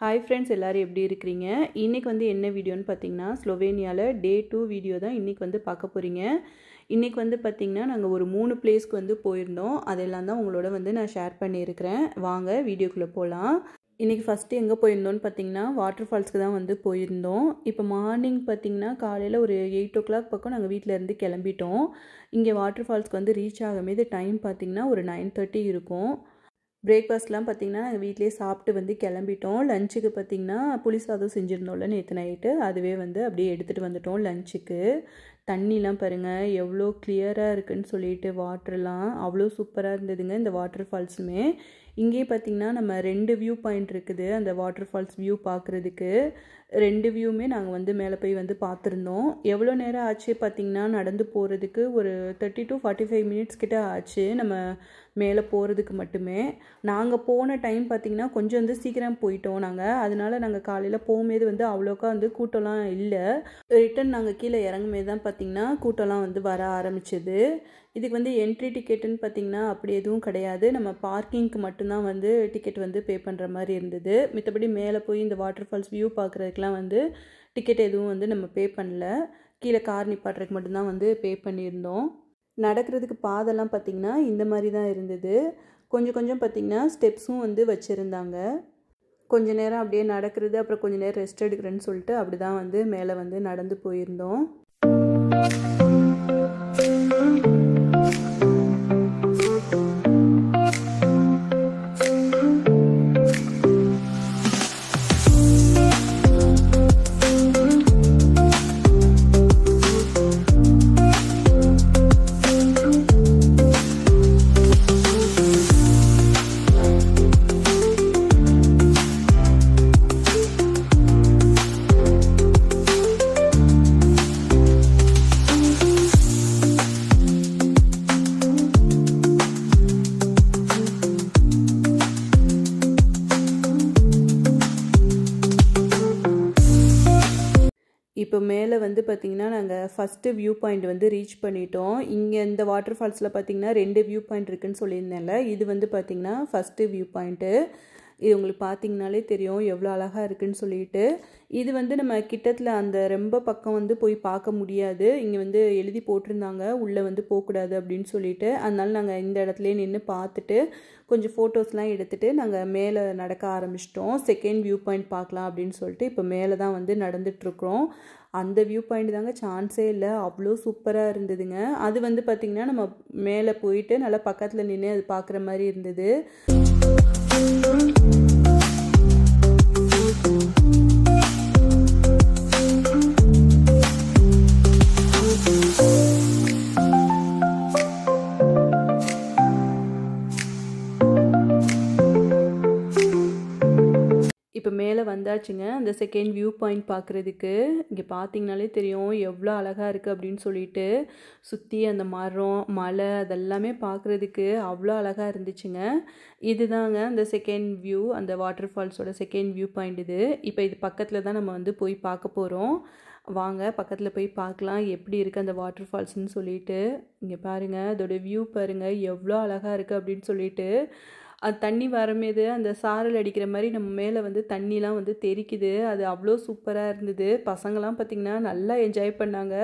Hi friends, எல்லோரும் எப்படி இருக்கிறீங்க? இன்றைக்கி வந்து என்ன வீடியோன்னு பார்த்தீங்கன்னா, ஸ்லோவேனியாவில் டே 2 வீடியோ தான் இன்றைக்கி வந்து பார்க்க போகிறீங்க. இன்றைக்கி வந்து பார்த்திங்கன்னா நாங்கள் ஒரு 3 பிளேஸ்க்கு வந்து போயிருந்தோம். அதெல்லாம் தான் உங்களோட வந்து நான் ஷேர் பண்ணியிருக்கிறேன். வாங்க வீடியோக்குள்ளே போகலாம். இன்றைக்கி ஃபஸ்ட்டு எங்கே போயிருந்தோன்னு பார்த்தீங்கன்னா, வாட்டர் ஃபால்ஸ்க்கு தான் வந்து போயிருந்தோம். இப்போ மார்னிங் பார்த்திங்கன்னா காலையில் ஒரு 8 o'clock பக்கம் நாங்கள் வீட்டிலேருந்து கிளம்பிட்டோம். இங்கே வாட்டர் ஃபால்ஸ்க்கு வந்து ரீச் ஆகும்போது டைம் பார்த்திங்கன்னா ஒரு 9:30 இருக்கும். பிரேக்ஃபாஸ்ட்லாம் பார்த்திங்கன்னா நாங்கள் வீட்டிலே சாப்பிட்டு வந்து கிளம்பிட்டோம். லஞ்சுக்கு பார்த்திங்கன்னா புளி சாதம் செஞ்சுருந்தோம்ல நேற்று நைட்டு, அதுவே வந்து அப்படியே எடுத்துகிட்டு வந்துட்டோம் லஞ்சுக்கு. தண்ணிலாம் பாருங்கள் எவ்வளோ கிளியராக இருக்குதுன்னு சொல்லிட்டு, வாட்டர்லாம் அவ்வளோ சூப்பராக இருந்ததுங்க இந்த வாட்டர் ஃபால்ஸுமே. இங்கே பார்த்திங்கன்னா நம்ம 2 வியூ பாயிண்ட் இருக்குது அந்த வாட்டர் ஃபால்ஸ் வியூ பார்க்குறதுக்கு. 2 வியூமே நாங்கள் வந்து மேலே போய் வந்து பார்த்துருந்தோம். எவ்வளோ நேரம் ஆச்சு பார்த்திங்கன்னா நடந்து போகிறதுக்கு ஒரு 30 to 45 மினிட்ஸ் கிட்ட ஆச்சு நம்ம மேலே போகிறதுக்கு மட்டுமே. நாங்கள் போன டைம் பார்த்திங்கன்னா கொஞ்சம் வந்து சீக்கிரம் போயிட்டோம் நாங்கள். அதனால நாங்கள் காலையில் போகும்போது வந்து அவ்வளோக்கா வந்து கூட்டம்லாம் இல்லை. ரிட்டன் நாங்கள் கீழே இறங்கும்போது தான் பார்த்திங்கன்னா கூட்டம்லாம் வந்து வர ஆரம்பிச்சது. இதுக்கு வந்து என்ட்ரி டிக்கெட்டுன்னு பார்த்திங்கன்னா அப்படி எதுவும் கிடையாது. நம்ம பார்க்கிங்க்கு மட்டும்தான் வந்து டிக்கெட் வந்து பே பண்ணுற மாதிரி இருந்தது. மித்தபடி மேலே போய் இந்த வாட்டர் ஃபால்ஸ் வியூ பார்க்குறதுக்குலாம் வந்து டிக்கெட் எதுவும் வந்து நம்ம பே பண்ணல. கீழே கார் நிப்பாட்டுறதுக்கு மட்டும்தான் வந்து பே பண்ணியிருந்தோம். நடக்கிறதுக்கு பாதெல்லாம் பார்த்திங்கன்னா இந்த மாதிரி தான் இருந்தது. கொஞ்சம் கொஞ்சம் பார்த்திங்கன்னா ஸ்டெப்ஸும் வந்து வச்சுருந்தாங்க. கொஞ்ச நேரம் அப்படியே நடக்கிறது, அப்புறம் கொஞ்சம் நேரம் ரெஸ்ட் எடுக்கிறேன்னு சொல்லிட்டு அப்படி தான் வந்து மேலே வந்து நடந்து போயிருந்தோம். இப்போ மேலே வந்து பார்த்திங்கன்னா நாங்கள் ஃபஸ்ட்டு வியூ பாயிண்ட் வந்து ரீச் பண்ணிட்டோம். இங்கே இந்த வாட்டர் ஃபால்ஸில் பார்த்திங்கன்னா 2 வியூ பாயிண்ட் இருக்குதுன்னு சொல்லியிருந்தேன்ல, இது வந்து பார்த்திங்கன்னா ஃபஸ்ட்டு வியூ பாயிண்ட்டு. இது உங்களுக்கு பார்த்திங்கனாலே தெரியும் எவ்வளோ அழகாக இருக்குதுன்னு சொல்லிட்டு. இது வந்து நம்ம கிட்டத்தில் அந்த ரொம்ப பக்கம் வந்து போய் பார்க்க முடியாது. இங்கே வந்து எழுதி போட்டிருந்தாங்க உள்ளே வந்து போகக்கூடாது அப்படின்னு சொல்லிட்டு. அதனால நாங்கள் இந்த இடத்துலையே நின்று பார்த்துட்டு கொஞ்சம் ஃபோட்டோஸ்லாம் எடுத்துகிட்டு நாங்கள் மேலே நடக்க ஆரம்பிச்சிட்டோம். செகண்ட் வியூ பாயிண்ட் பார்க்கலாம் அப்படின்னு சொல்லிட்டு இப்போ மேலே தான் வந்து நடந்துகிட்ருக்குறோம். அந்த வியூ பாயிண்ட் தாங்க சான்ஸே இல்லை, அவ்வளோ சூப்பராக இருந்ததுங்க. அது வந்து பார்த்திங்கன்னா நம்ம மேலே போயிட்டு நல்லா பக்கத்தில் நின்று அது பார்க்குற மாதிரி இருந்தது. இப்போ மேலே வந்தாச்சுங்க அந்த செகண்ட் வியூ பாயிண்ட் பார்க்குறதுக்கு. இங்கே பார்த்திங்கனாலே தெரியும் எவ்வளோ அழகாக இருக்குது அப்படின்னு சொல்லிட்டு. சுற்றி அந்த மரம் மலை அதெல்லாமே பார்க்குறதுக்கு அவ்வளோ அழகாக இருந்துச்சுங்க. இதுதாங்க அந்த செகண்ட் வியூ, அந்த வாட்டர் ஃபால்ஸோட செகண்ட் வியூ பாயிண்ட் இது. இப்போ இது பக்கத்தில் தான் நம்ம வந்து போய் பார்க்க போகிறோம். வாங்க பக்கத்தில் போய் பார்க்கலாம் எப்படி இருக்குது அந்த வாட்டர் ஃபால்ஸ்ன்னு சொல்லிட்டு. இங்கே பாருங்கள் அதோட வியூ பாருங்கள் எவ்வளோ அழகாக இருக்குது அப்படின்னு சொல்லிட்டு. அது தண்ணி வரமேது அந்த சாரல் அடிக்கிற மாதிரி நம்ம மேலே வந்து தண்ணிலாம் வந்து தெறிக்குது. அது அவ்வளோ சூப்பராக இருந்தது. பசங்களாம் பார்த்திங்கன்னா நல்லா என்ஜாய் பண்ணாங்க.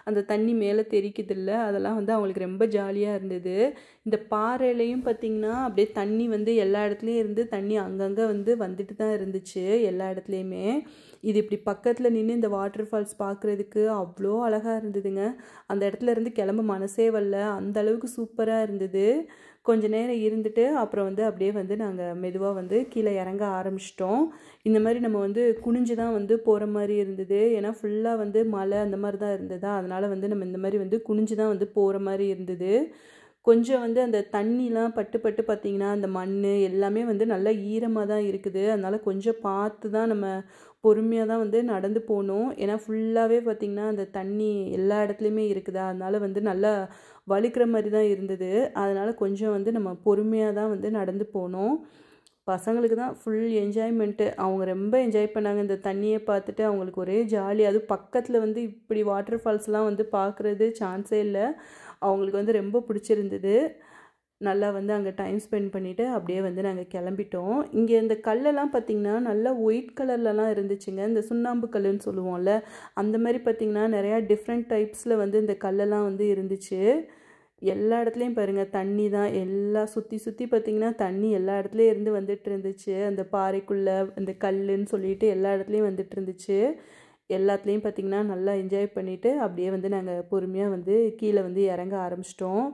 அந்த தண்ணி மேலே தெறிக்குதில்ல, அதெல்லாம் வந்து அவங்களுக்கு ரொம்ப ஜாலியாக இருந்தது. இந்த பாறையிலையும் பார்த்திங்கன்னா அப்படியே தண்ணி வந்து எல்லா இடத்துலையும் இருந்து தண்ணி அங்கங்கே வந்து வந்துட்டு தான் இருந்துச்சு எல்லா இடத்துலையுமே. இது இப்படி பக்கத்தில் நின்று இந்த வாட்டர் ஃபால்ஸ் பார்க்குறதுக்கு அவ்வளோ அழகாக இருந்ததுங்க. அந்த இடத்துல இருந்து கிளம்ப மனசே வரல, அந்த அளவுக்கு சூப்பராக இருந்தது. கொஞ்ச நேரம் இருந்துட்டு அப்புறம் வந்து அப்படியே வந்து நாங்கள் மெதுவாக வந்து கீழே இறங்க ஆரம்பிச்சிட்டோம். இந்த மாதிரி நம்ம வந்து குனிஞ்சு தான் வந்து போகிற மாதிரி இருந்தது. ஏன்னா ஃபுல்லாக வந்து மலை அந்த மாதிரி தான் இருந்ததா, அதனால் வந்து நம்ம இந்த மாதிரி வந்து குனிஞ்சு தான் வந்து போகிற மாதிரி இருந்தது. கொஞ்சம் வந்து அந்த தண்ணிலாம் பட்டு பட்டு பார்த்திங்கன்னா அந்த மண் எல்லாமே வந்து நல்லா ஈரமாக தான் இருக்குது. அதனால் கொஞ்சம் பார்த்து தான் நம்ம பொறுமையாக தான் வந்து நடந்து போகணும். ஏன்னா ஃபுல்லாகவே பார்த்திங்கன்னா அந்த தண்ணி எல்லா இடத்துலையுமே இருக்குதா, அதனால் வந்து நல்லா வழுக்கிற மாதிரி தான் இருந்தது. அதனால் கொஞ்சம் வந்து நம்ம பொறுமையாக தான் வந்து நடந்து போகணும். பசங்களுக்கு தான் ஃபுல் என்ஜாய்மெண்ட்டு. அவங்க ரொம்ப என்ஜாய் பண்ணாங்க இந்த தண்ணியை பார்த்துட்டு. அவங்களுக்கு ஒரே ஜாலி. அதுவும் பக்கத்தில் வந்து இப்படி வாட்டர் ஃபால்ஸ்லாம் வந்து பார்க்குறது சான்ஸே இல்லை. அவங்களுக்கு வந்து ரொம்ப பிடிச்சிருந்தது. நல்லா வந்து அங்கே டைம் ஸ்பெண்ட் பண்ணிவிட்டு அப்படியே வந்து நாங்கள் கிளம்பிட்டோம். இங்கே இந்த கல்லெல்லாம் பார்த்திங்கன்னா நல்லா ஒயிட் கலர்லலாம் இருந்துச்சுங்க. இந்த சுண்ணாம்பு கல்லுன்னு சொல்லுவோம்ல, அந்த மாதிரி பார்த்திங்கன்னா நிறையா டிஃப்ரெண்ட் டைப்ஸில் வந்து இந்த கல்லெல்லாம் வந்து இருந்துச்சு. எல்லா இடத்துலையும் பாருங்கள் தண்ணி தான், எல்லாம் சுற்றி சுற்றி பார்த்திங்கன்னா தண்ணி எல்லா இடத்துலையும் இருந்து வந்துட்டு இருந்துச்சு. அந்த பாறைக்குள்ளே அந்த கல்லுன்னு சொல்லிட்டு எல்லா இடத்துலையும் வந்துட்டு இருந்துச்சு. எல்லாத்துலேயும் பார்த்திங்கன்னா நல்லா என்ஜாய் பண்ணிவிட்டு அப்படியே வந்து நாங்கள் பொறுமையாக வந்து கீழே வந்து இறங்க ஆரம்பிச்சிட்டோம்.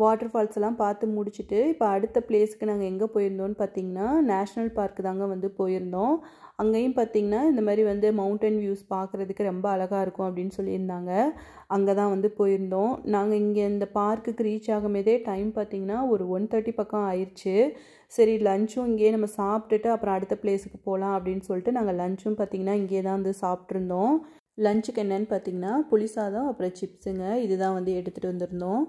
வாட்டர் ஃபால்ஸ் எல்லாம் பார்த்து முடிச்சுட்டு இப்போ அடுத்த பிளேஸ்க்கு நாங்கள் எங்கே போயிருந்தோம்னு பார்த்தீங்கன்னா நேஷ்னல் பார்க் தாங்க வந்து போயிருந்தோம். அங்கேயும் பார்த்திங்கன்னா இந்த மாதிரி வந்து மவுண்டன் வியூஸ் பார்க்குறதுக்கு ரொம்ப அழகாக இருக்கும் அப்படின்னு சொல்லியிருந்தாங்க. அங்கே தான் வந்து போயிருந்தோம். நாங்கள் இங்கே இந்த பார்க்குக்கு ரீச் ஆகும்போதே டைம் பார்த்திங்கன்னா ஒரு 1:30 பக்கம் ஆயிடுச்சு. சரி லஞ்சும் இங்கேயே நம்ம சாப்பிட்டுட்டு அப்புறம் அடுத்த பிளேஸுக்கு போகலாம் அப்படின்னு சொல்லிட்டு நாங்கள் லஞ்சும் பார்த்திங்கன்னா இங்கே தான் வந்து சாப்பிட்ருந்தோம். லஞ்சுக்கு என்னென்னு பார்த்திங்கன்னா புளி சாதம் அப்புறம் சிப்ஸுங்க, இதுதான் வந்து எடுத்துகிட்டு வந்திருந்தோம்.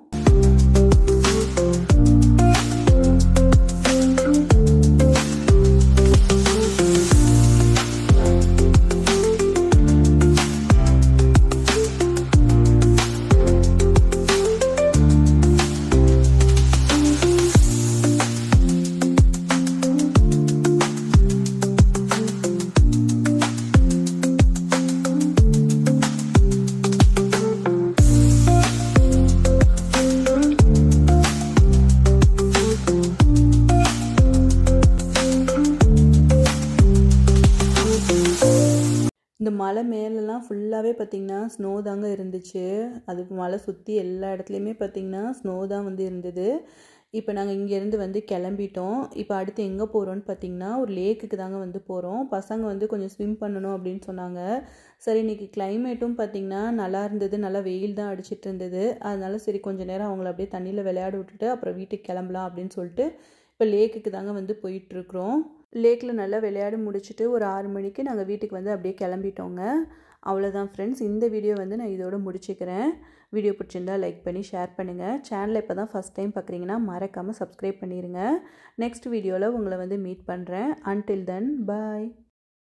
இந்த மலை மேலெலாம் ஃபுல்லாகவே பார்த்திங்கன்னா ஸ்னோ தாங்க இருந்துச்சு. அது மலை சுற்றி எல்லா இடத்துலையுமே பார்த்திங்கன்னா ஸ்னோ தான் வந்து இருந்தது. இப்போ நாங்கள் இங்கேருந்து வந்து கிளம்பிட்டோம். இப்போ அடுத்து எங்கே போகிறோன்னு பார்த்திங்கன்னா ஒரு லேக்குக்கு தாங்க வந்து போகிறோம். பசங்க வந்து கொஞ்சம் ஸ்விம் பண்ணணும் அப்படின்னு சொன்னாங்க. சரி இன்றைக்கி கிளைமேட்டும் பார்த்திங்கன்னா நல்லா இருந்தது, நல்லா வெயில் தான் அடிச்சிட்டு இருந்தது. அதனால சரி கொஞ்சம் நேரம் அவங்கள அப்படியே தண்ணியில் விளையாட விட்டுட்டு அப்புறம் வீட்டுக்கு கிளம்பலாம் அப்படின்னு சொல்லிட்டு இப்போ லேக்குக்கு தாங்க வந்து போயிட்டுருக்குறோம். லேக்கில் நல்லா விளையாடி முடிச்சுட்டு ஒரு 6 மணிக்கு நாங்கள் வீட்டுக்கு வந்து அப்படியே கிளம்பிட்டோங்க. அவ்வளோதான் ஃப்ரெண்ட்ஸ், இந்த வீடியோ வந்து நான் இதோட முடிச்சுக்கிறேன். வீடியோ பிடிச்சிருந்தால் லைக் பண்ணி ஷேர் பண்ணுங்கள். சேனலை இப்போ தான் ஃபஸ்ட் டைம் பார்க்குறீங்கன்னா மறக்காமல் சப்ஸ்கிரைப் பண்ணிடுங்க. நெக்ஸ்ட் வீடியோவில் உங்களை வந்து மீட் பண்ணுறேன். அன்டில் தென் பாய்.